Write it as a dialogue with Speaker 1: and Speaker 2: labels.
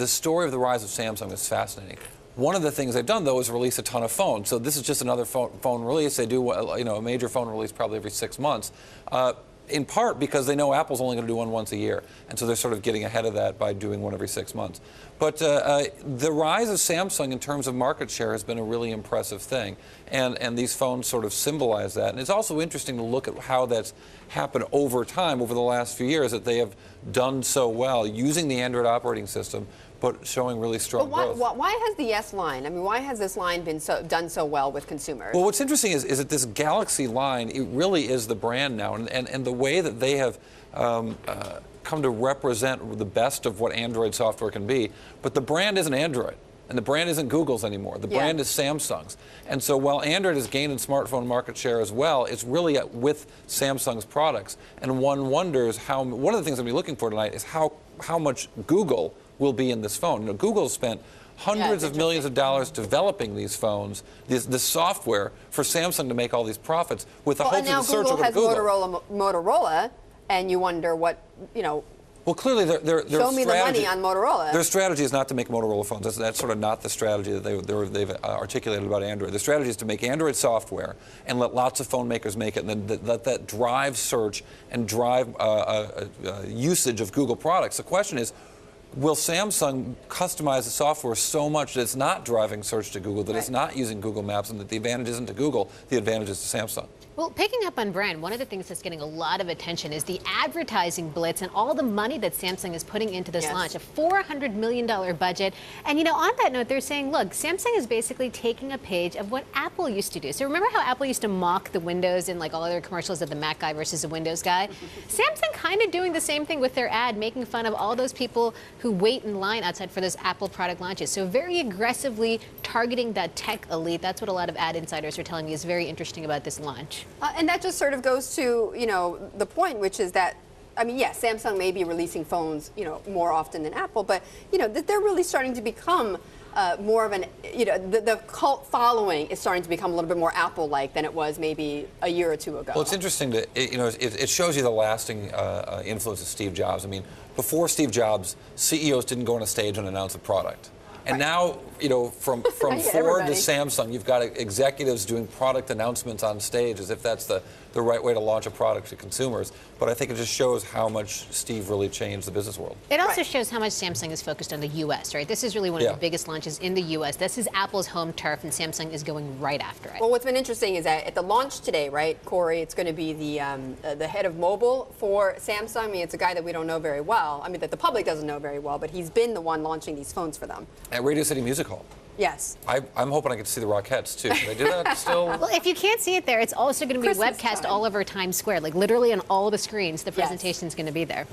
Speaker 1: the story of the rise of Samsung is fascinating. One of the things they've done, though, is release a ton of phones. So this is just another phone release. They do, a major phone release probably every 6 months. In part because they know Apple's only going to do one once a year, and so they're sort of getting ahead of that by doing one every 6 months. But the rise of Samsung in terms of market share has been a really impressive thing, and these phones sort of symbolize that. And it's also interesting to look at how that's happened over time, over the last few years, that they have done so well using the Android operating system, but showing really strong growth.
Speaker 2: Why has the S line, why has this line been done so well with consumers?
Speaker 1: Well, what's interesting is that this Galaxy line, it really is the brand now, and the way that they have come to represent the best of what Android software can be, but the brand isn't Android. And the brand isn't Google's anymore. The brand is Samsung's. And so while Android has gained in smartphone market share as well, it's really with Samsung's products. And one wonders how, one of the things I'm going to be looking for tonight is how much Google will be in this phone. Google spent hundreds of millions of dollars developing these phones, this software for Samsung to make all these profits with the hopes of the search over to Google.
Speaker 2: Google has Motorola, and you wonder what,
Speaker 1: Well, clearly, their
Speaker 2: show me the money on Motorola.
Speaker 1: Their strategy is not to make Motorola phones. That's sort of not the strategy that they've articulated about Android. The strategy is to make Android software and let lots of phone makers make it, and then let that drive search and drive usage of Google products. The question is, will Samsung customize the software so much that it's not driving search to Google, that it's not using Google Maps, and that the advantage isn't to Google, the advantage is to Samsung?
Speaker 3: Well, picking up on brand, one of the things that's getting a lot of attention is the advertising blitz and all the money that Samsung is putting into this launch, a $400 million budget. And, on that note, they're saying, look, Samsung is basically taking a page of what Apple used to do. So remember how Apple used to mock the Windows in like all other commercials of the Mac guy versus the Windows guy? Samsung kind of doing the same thing with their ad, making fun of all those people who wait in line outside for those Apple product launches. So very aggressively targeting that tech elite. That's what a lot of ad insiders are telling me is very interesting about this launch.
Speaker 2: And that just sort of goes to, the point, which is that, yes, Samsung may be releasing phones, more often than Apple, but, they're really starting to become more of an, the cult following is starting to become a little bit more Apple-like than it was maybe a year or two ago.
Speaker 1: Well, it's interesting that, it shows you the lasting influence of Steve Jobs. Before Steve Jobs, CEOs didn't go on a stage and announce a product. And now, from Ford to Samsung, you've got executives doing product announcements on stage as if that's the right way to launch a product to consumers. But I think it just shows how much Steve really changed the business world.
Speaker 3: It also shows how much Samsung is focused on the U.S., right? This is really one of the biggest launches in the U.S. This is Apple's home turf, and Samsung is going right after it.
Speaker 2: Well, what's been interesting is that at the launch today, right, Corey, it's going to be the head of mobile for Samsung. It's a guy that we don't know very well. That the public doesn't know very well, but he's been the one launching these phones for them.
Speaker 1: At Radio City Music Hall.
Speaker 2: Yes.
Speaker 1: I'm hoping I get to see the Rockettes, too. Can they do that still?
Speaker 3: Well, if you can't see it there, it's also going to be webcast all over Times Square. Like, literally on all the screens, the presentation is going to be there.